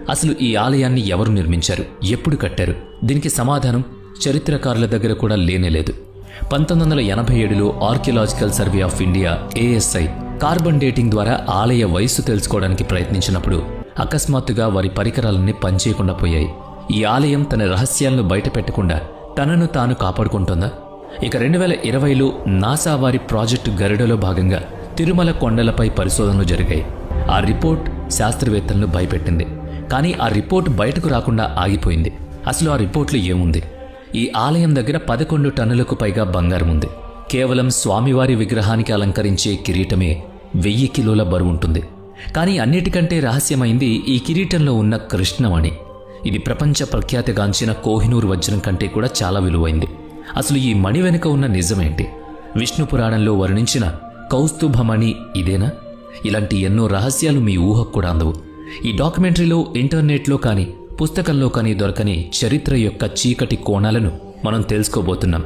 అసలు ఈ ఆలయాన్ని ఎవరు నిర్మించారు, ఎప్పుడు కట్టారు? దీనికి సమాధానం చరిత్రకారుల దగ్గర కూడా లేనేలేదు. 1987లో archaeological survey of India ASI carbon dating ద్వారా ఆలయ వయస్సు తెలుసుకోవడానికి ప్రయత్నించినప్పుడు అకస్మాత్తుగా వారి పరికరాలన్నీ పనిచేయకుండా పోయాయి. ఈ ఆలయం తన రహస్యాలను బయటపెట్టకుండా తనను తాను కాపాడుకుంటుందా? ఇక 2020లో నాసా వారి ప్రాజెక్టు గరుడలో భాగంగా తిరుమల కొండలపై పరిశోధనలు జరిగాయి. ఆ రిపోర్ట్ శాస్త్రవేత్తలను భయపెట్టింది. కానీ ఆ రిపోర్ట్ బయటకు రాకుండా ఆగిపోయింది. అసలు ఆ రిపోర్ట్లో ఏముంది? ఈ ఆలయం దగ్గర 11 టన్నులకు పైగా బంగారం ఉంది. కేవలం స్వామివారి విగ్రహానికి అలంకరించే కిరీటమే 1000 కిలోల బరువుంటుంది. కానీ అన్నిటికంటే రహస్యమైంది ఈ కిరీటంలో ఉన్న కృష్ణమణి. ఇది ప్రపంచ ప్రఖ్యాతిగాంచిన కోహినూర్ వజ్రం కంటే కూడా చాలా విలువైంది. అసలు ఈ మణి వెనుక ఉన్న నిజమేంటి? విష్ణు పురాణంలో వర్ణించిన కౌస్తుభమణి ఇదేనా? ఇలాంటి ఎన్నో రహస్యాలు మీ ఊహకు కూడా అందవు. ఈ డాక్యుమెంటరీలో, ఇంటర్నెట్లో కానీ, పుస్తకంలో కానీ దొరకని చరిత్ర యొక్క చీకటి కోణాలను మనం తెలుసుకోబోతున్నాం.